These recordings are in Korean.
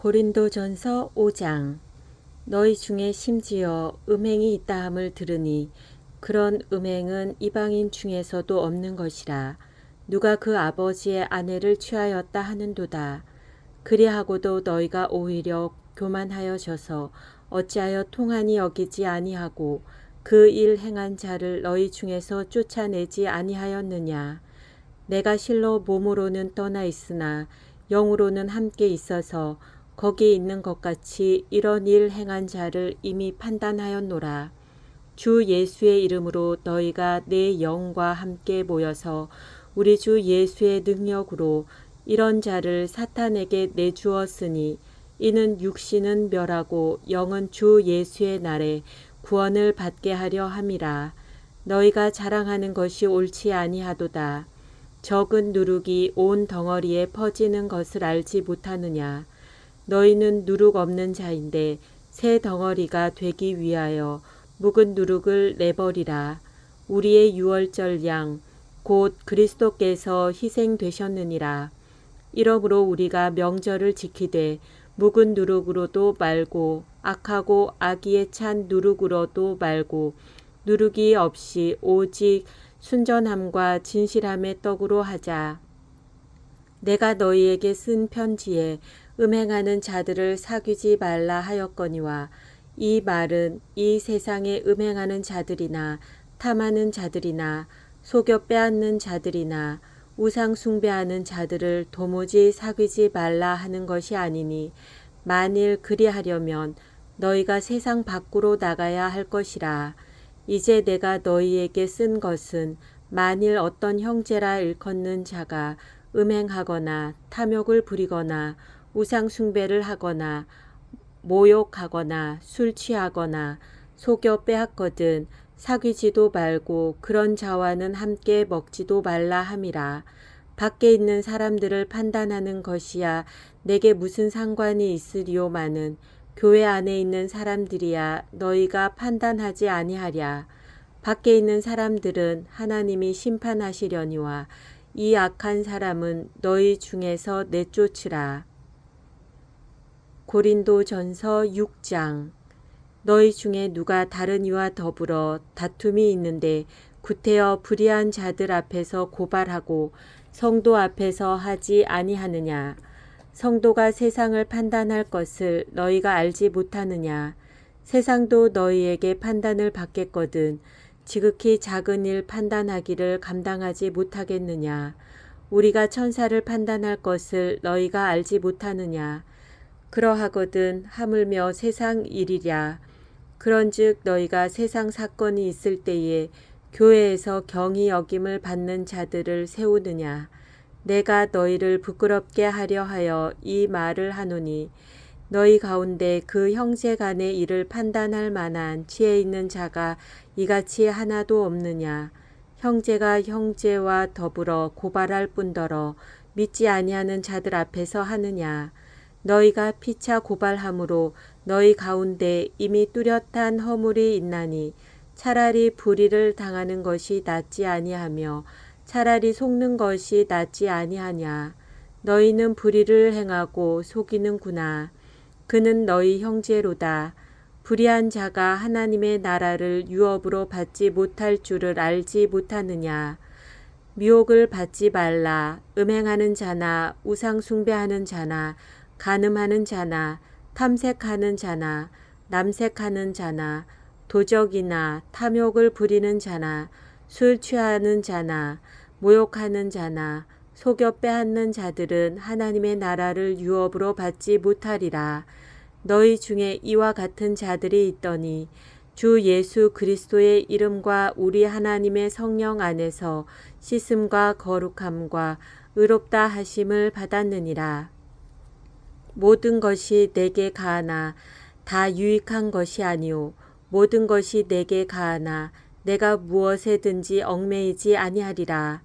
고린도전서 5장. 너희 중에 심지어 음행이 있다함을 들으니 그런 음행은 이방인 중에서도 없는 것이라. 누가 그 아버지의 아내를 취하였다 하는도다. 그리하고도 너희가 오히려 교만하여져서 어찌하여 통한이 여기지 아니하고 그 일 행한 자를 너희 중에서 쫓아내지 아니하였느냐. 내가 실로 몸으로는 떠나 있으나 영으로는 함께 있어서 거기 있는 것 같이 이런 일 행한 자를 이미 판단하였노라. 주 예수의 이름으로 너희가 내 영과 함께 모여서 우리 주 예수의 능력으로 이런 자를 사탄에게 내주었으니 이는 육신은 멸하고 영은 주 예수의 날에 구원을 받게 하려 함이라. 너희가 자랑하는 것이 옳지 아니하도다. 적은 누룩이 온 덩어리에 퍼지는 것을 알지 못하느냐. 너희는 누룩 없는 자인데 새 덩어리가 되기 위하여 묵은 누룩을 내버리라. 우리의 유월절 양 곧 그리스도께서 희생되셨느니라. 이러므로 우리가 명절을 지키되 묵은 누룩으로도 말고 악하고 악의에 찬 누룩으로도 말고 누룩이 없이 오직 순전함과 진실함의 떡으로 하자. 내가 너희에게 쓴 편지에 음행하는 자들을 사귀지 말라 하였거니와 이 말은 이 세상에 음행하는 자들이나 탐하는 자들이나 속여 빼앗는 자들이나 우상 숭배하는 자들을 도무지 사귀지 말라 하는 것이 아니니 만일 그리하려면 너희가 세상 밖으로 나가야 할 것이라. 이제 내가 너희에게 쓴 것은 만일 어떤 형제라 일컫는 자가 음행하거나 탐욕을 부리거나 우상 숭배를 하거나 모욕하거나 술 취하거나 속여 빼앗거든 사귀지도 말고 그런 자와는 함께 먹지도 말라 함이라. 밖에 있는 사람들을 판단하는 것이야 내게 무슨 상관이 있으리요마는 교회 안에 있는 사람들이야 너희가 판단하지 아니하랴. 밖에 있는 사람들은 하나님이 심판하시려니와 이 악한 사람은 너희 중에서 내쫓으라. 고린도전서 6장. 너희 중에 누가 다른 이와 더불어 다툼이 있는데 구태여 불의한 자들 앞에서 고발하고 성도 앞에서 하지 아니하느냐. 성도가 세상을 판단할 것을 너희가 알지 못하느냐. 세상도 너희에게 판단을 받겠거든 지극히 작은 일 판단하기를 감당하지 못하겠느냐. 우리가 천사를 판단할 것을 너희가 알지 못하느냐. 그러하거든 하물며 세상 일이랴. 그런즉 너희가 세상 사건이 있을 때에 교회에서 경히 여김을 받는 자들을 세우느냐. 내가 너희를 부끄럽게 하려 하여 이 말을 하노니 너희 가운데 그 형제 간의 일을 판단할 만한 지혜 있는 자가 이같이 하나도 없느냐. 형제가 형제와 더불어 고발할 뿐더러 믿지 아니하는 자들 앞에서 하느냐. 너희가 피차 고발함으로 너희 가운데 이미 뚜렷한 허물이 있나니 차라리 불의를 당하는 것이 낫지 아니하며 차라리 속는 것이 낫지 아니하냐. 너희는 불의를 행하고 속이는구나. 그는 너희 형제로다. 불의한 자가 하나님의 나라를 유업으로 받지 못할 줄을 알지 못하느냐. 미혹을 받지 말라. 음행하는 자나 우상 숭배하는 자나 간음하는 자나 탐색하는 자나 남색하는 자나 도적이나 탐욕을 부리는 자나 술 취하는 자나 모욕하는 자나 속여 빼앗는 자들은 하나님의 나라를 유업으로 받지 못하리라. 너희 중에 이와 같은 자들이 있더니 주 예수 그리스도의 이름과 우리 하나님의 성령 안에서 씻음과 거룩함과 의롭다 하심을 받았느니라. 모든 것이 내게 가하나 다 유익한 것이 아니오. 모든 것이 내게 가하나 내가 무엇에든지 얽매이지 아니하리라.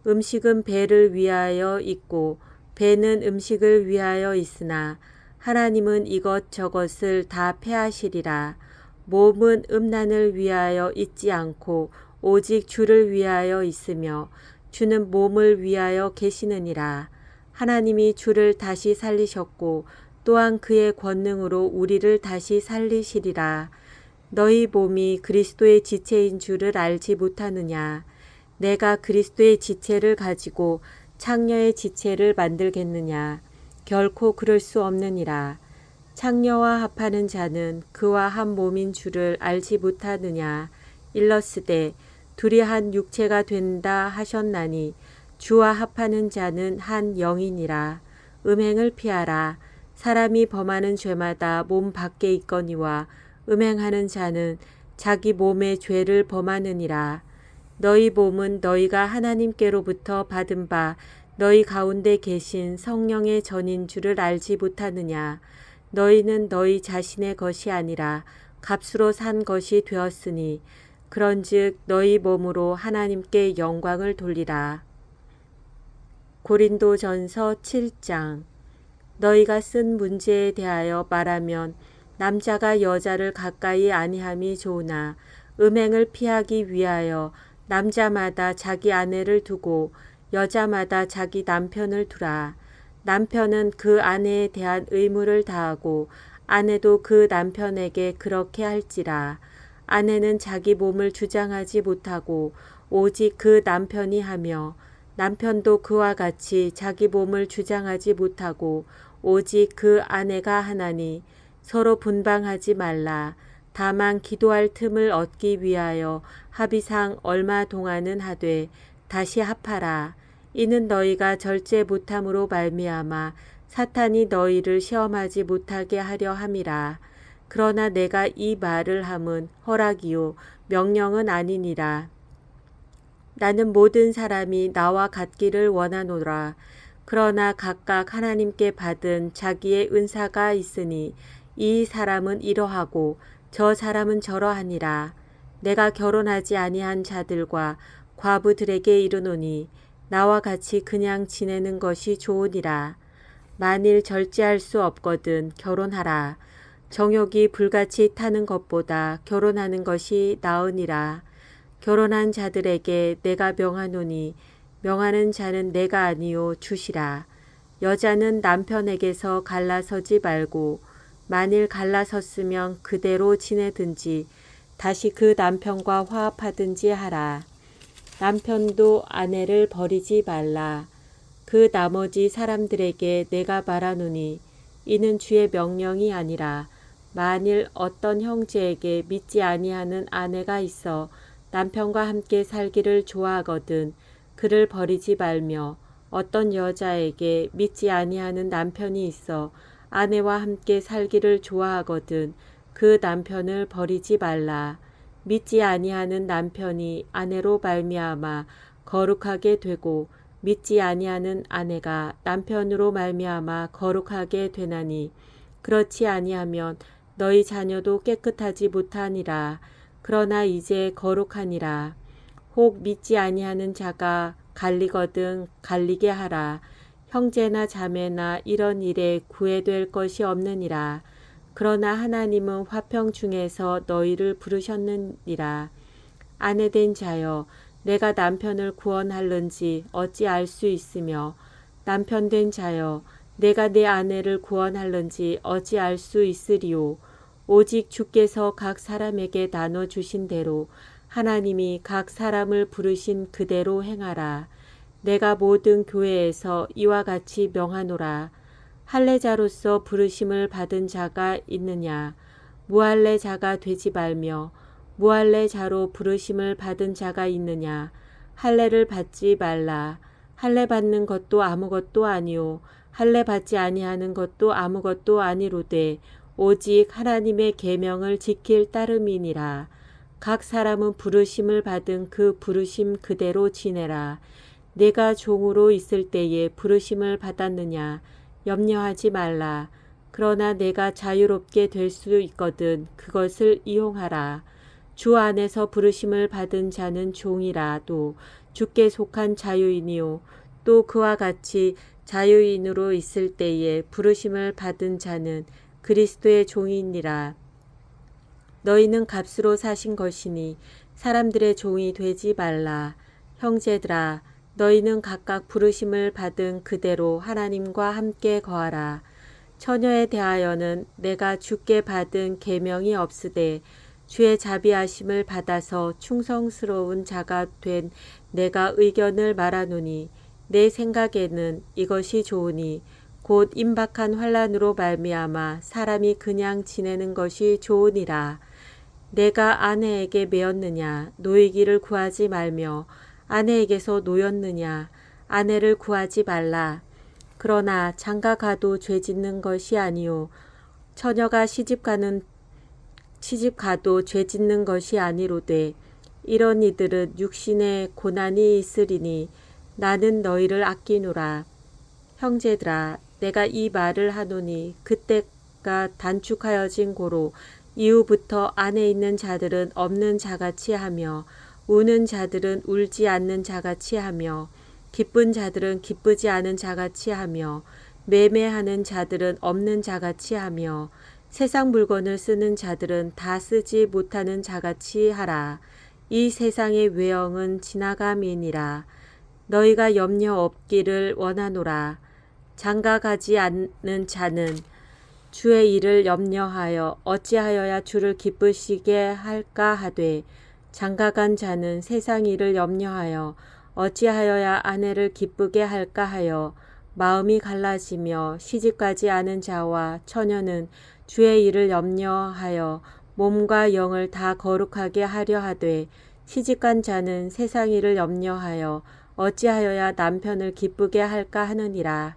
음식은 배를 위하여 있고 배는 음식을 위하여 있으나 하나님은 이것저것을 다 패하시리라. 몸은 음란을 위하여 있지 않고 오직 주를 위하여 있으며 주는 몸을 위하여 계시느니라. 하나님이 주를 다시 살리셨고 또한 그의 권능으로 우리를 다시 살리시리라. 너희 몸이 그리스도의 지체인 줄을 알지 못하느냐? 내가 그리스도의 지체를 가지고 창녀의 지체를 만들겠느냐? 결코 그럴 수 없느니라. 창녀와 합하는 자는 그와 한 몸인 줄을 알지 못하느냐? 일러스되 둘이 한 육체가 된다 하셨나니 주와 합하는 자는 한 영이니라. 음행을 피하라. 사람이 범하는 죄마다 몸 밖에 있거니와 음행하는 자는 자기 몸의 죄를 범하느니라. 너희 몸은 너희가 하나님께로부터 받은 바 너희 가운데 계신 성령의 전인 줄을 알지 못하느냐. 너희는 너희 자신의 것이 아니라 값으로 산 것이 되었으니 그런즉 너희 몸으로 하나님께 영광을 돌리라. 고린도전서 7장. 너희가 쓴 문제에 대하여 말하면 남자가 여자를 가까이 아니함이 좋으나 음행을 피하기 위하여 남자마다 자기 아내를 두고 여자마다 자기 남편을 두라. 남편은 그 아내에 대한 의무를 다하고 아내도 그 남편에게 그렇게 할지라. 아내는 자기 몸을 주장하지 못하고 오직 그 남편이 하며 남편도 그와 같이 자기 몸을 주장하지 못하고 오직 그 아내가 하나니 서로 분방하지 말라. 다만 기도할 틈을 얻기 위하여 합의상 얼마 동안은 하되 다시 합하라. 이는 너희가 절제 못함으로 말미암아 사탄이 너희를 시험하지 못하게 하려 함이라. 그러나 내가 이 말을 함은 허락이요 명령은 아니니라. 나는 모든 사람이 나와 같기를 원하노라. 그러나 각각 하나님께 받은 자기의 은사가 있으니 이 사람은 이러하고 저 사람은 저러하니라. 내가 결혼하지 아니한 자들과 과부들에게 이르노니 나와 같이 그냥 지내는 것이 좋으니라. 만일 절제할 수 없거든 결혼하라. 정욕이 불같이 타는 것보다 결혼하는 것이 나으니라. 결혼한 자들에게 내가 명하노니 명하는 자는 내가 아니요 주시라. 여자는 남편에게서 갈라서지 말고 만일 갈라섰으면 그대로 지내든지 다시 그 남편과 화합하든지 하라. 남편도 아내를 버리지 말라. 그 나머지 사람들에게 내가 말하노니 이는 주의 명령이 아니라 만일 어떤 형제에게 믿지 아니하는 아내가 있어 남편과 함께 살기를 좋아하거든 그를 버리지 말며 어떤 여자에게 믿지 아니하는 남편이 있어 아내와 함께 살기를 좋아하거든 그 남편을 버리지 말라. 믿지 아니하는 남편이 아내로 말미암아 거룩하게 되고 믿지 아니하는 아내가 남편으로 말미암아 거룩하게 되나니 그렇지 아니하면 너희 자녀도 깨끗하지 못하니라. 그러나 이제 거룩하니라. 혹 믿지 아니하는 자가 갈리거든 갈리게 하라. 형제나 자매나 이런 일에 구애될 것이 없느니라. 그러나 하나님은 화평 중에서 너희를 부르셨느니라. 아내된 자여 내가 남편을 구원할는지 어찌 알 수 있으며 남편된 자여 내가 내 아내를 구원할는지 어찌 알 수 있으리요. 오직 주께서 각 사람에게 나눠주신 대로 하나님이 각 사람을 부르신 그대로 행하라. 내가 모든 교회에서 이와 같이 명하노라. 할례자로서 부르심을 받은 자가 있느냐? 무할례자가 되지 말며 무할례자로 부르심을 받은 자가 있느냐? 할례를 받지 말라. 할례 받는 것도 아무것도 아니요 할례 받지 아니하는 것도 아무것도 아니로되 오직 하나님의 계명을 지킬 따름이니라. 각 사람은 부르심을 받은 그 부르심 그대로 지내라. 내가 종으로 있을 때에 부르심을 받았느냐? 염려하지 말라. 그러나 내가 자유롭게 될 수 있거든 그것을 이용하라. 주 안에서 부르심을 받은 자는 종이라도 주께 속한 자유인이요 또 그와 같이 자유인으로 있을 때에 부르심을 받은 자는 그리스도의 종이니라. 너희는 값으로 사신 것이니 사람들의 종이 되지 말라. 형제들아 너희는 각각 부르심을 받은 그대로 하나님과 함께 거하라. 처녀에 대하여는 내가 주께 받은 계명이 없으되 주의 자비하심을 받아서 충성스러운 자가 된 내가 의견을 말하노니 내 생각에는 이것이 좋으니 곧 임박한 환난으로 말미암아 사람이 그냥 지내는 것이 좋으니라. 내가 아내에게 매었느냐 노이기를 구하지 말며 아내에게서 노였느냐 아내를 구하지 말라. 그러나 장가가도 죄짓는 것이 아니요 처녀가 시집가도 죄짓는 것이 아니로되 이런 이들은 육신에 고난이 있으리니 나는 너희를 아끼노라. 형제들아 내가 이 말을 하노니 그때가 단축하여진 고로 이후부터 안에 있는 자들은 없는 자같이 하며 우는 자들은 울지 않는 자같이 하며 기쁜 자들은 기쁘지 않은 자같이 하며 매매하는 자들은 없는 자같이 하며 세상 물건을 쓰는 자들은 다 쓰지 못하는 자같이 하라. 이 세상의 외형은 지나감이니라. 너희가 염려 없기를 원하노라. 장가가지 않는 자는 주의 일을 염려하여 어찌하여야 주를 기쁘시게 할까 하되 장가간 자는 세상 일을 염려하여 어찌하여야 아내를 기쁘게 할까 하여 마음이 갈라지며 시집가지 않은 자와 처녀는 주의 일을 염려하여 몸과 영을 다 거룩하게 하려 하되 시집간 자는 세상 일을 염려하여 어찌하여야 남편을 기쁘게 할까 하느니라.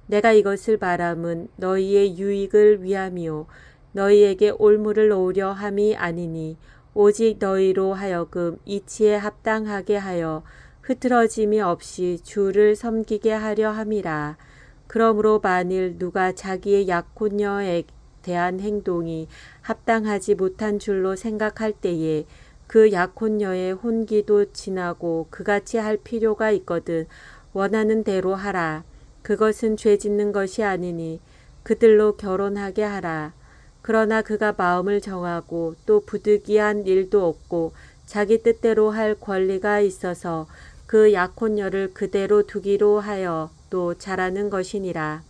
내가 이것을 말함은 너희의 유익을 위함이요 너희에게 올무를 놓으려 함이 아니니 오직 너희로 하여금 이치에 합당하게 하여 흐트러짐이 없이 주를 섬기게 하려 함이라. 그러므로 만일 누가 자기의 약혼녀에 대한 행동이 합당하지 못한 줄로 생각할 때에 그 약혼녀의 혼기도 지나고 그같이 할 필요가 있거든 원하는 대로 하라. 그것은 죄 짓는 것이 아니니 그들로 결혼하게 하라. 그러나 그가 마음을 정하고 또 부득이한 일도 없고 자기 뜻대로 할 권리가 있어서 그 약혼녀를 그대로 두기로 하여 또 잘하는 것이니라.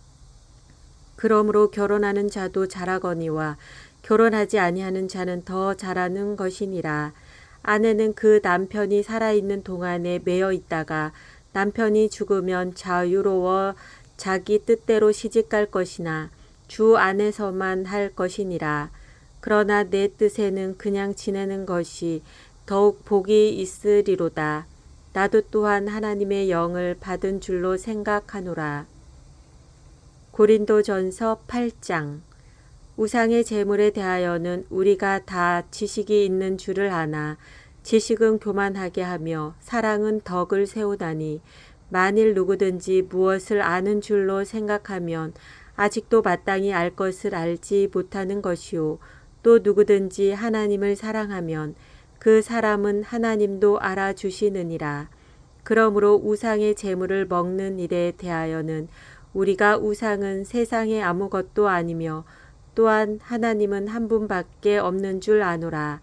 그러므로 결혼하는 자도 잘하거니와 결혼하지 아니하는 자는 더 잘하는 것이니라. 아내는 그 남편이 살아있는 동안에 매여 있다가 남편이 죽으면 자유로워 자기 뜻대로 시집갈 것이나 주 안에서만 할 것이니라. 그러나 내 뜻에는 그냥 지내는 것이 더욱 복이 있으리로다. 나도 또한 하나님의 영을 받은 줄로 생각하노라. 고린도전서 8장. 우상의 제물에 대하여는 우리가 다 지식이 있는 줄을 아나 지식은 교만하게 하며 사랑은 덕을 세우다니 만일 누구든지 무엇을 아는 줄로 생각하면 아직도 마땅히 알 것을 알지 못하는 것이요 또 누구든지 하나님을 사랑하면 그 사람은 하나님도 알아주시느니라. 그러므로 우상의 제물을 먹는 일에 대하여는 우리가 우상은 세상에 아무것도 아니며 또한 하나님은 한 분밖에 없는 줄 아노라.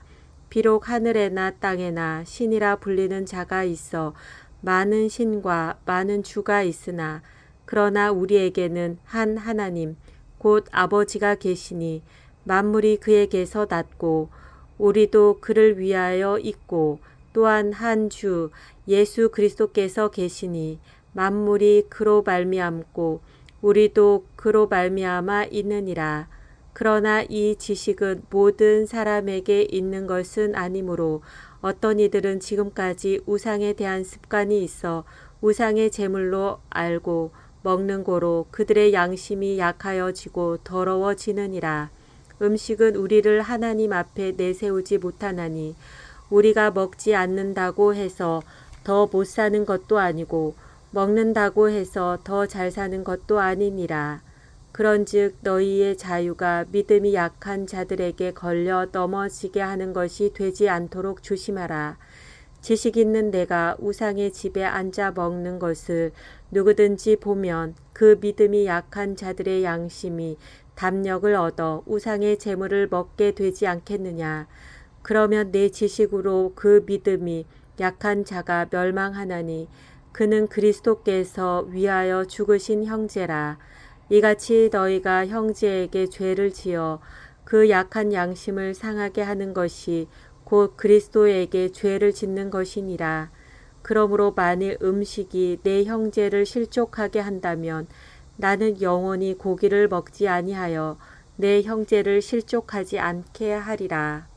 비록 하늘에나 땅에나 신이라 불리는 자가 있어 많은 신과 많은 주가 있으나 그러나 우리에게는 한 하나님 곧 아버지가 계시니 만물이 그에게서 났고 우리도 그를 위하여 있고 또한 한 주 예수 그리스도께서 계시니 만물이 그로 말미암고 우리도 그로 말미암아 있느니라. 그러나 이 지식은 모든 사람에게 있는 것은 아니므로 어떤 이들은 지금까지 우상에 대한 습관이 있어 우상의 제물로 알고 먹는 고로 그들의 양심이 약하여지고 더러워지느니라. 음식은 우리를 하나님 앞에 내세우지 못하나니 우리가 먹지 않는다고 해서 더 못 사는 것도 아니고 먹는다고 해서 더 잘 사는 것도 아니니라. 그런즉 너희의 자유가 믿음이 약한 자들에게 걸려 넘어지게 하는 것이 되지 않도록 조심하라. 지식 있는 내가 우상의 집에 앉아 먹는 것을 누구든지 보면 그 믿음이 약한 자들의 양심이 담력을 얻어 우상의 재물을 먹게 되지 않겠느냐. 그러면 내 지식으로 그 믿음이 약한 자가 멸망하나니 그는 그리스도께서 위하여 죽으신 형제라. 이같이 너희가 형제에게 죄를 지어 그 약한 양심을 상하게 하는 것이 곧 그리스도에게 죄를 짓는 것이니라. 그러므로 만일 음식이 내 형제를 실족하게 한다면 나는 영원히 고기를 먹지 아니하여 내 형제를 실족하지 않게 하리라.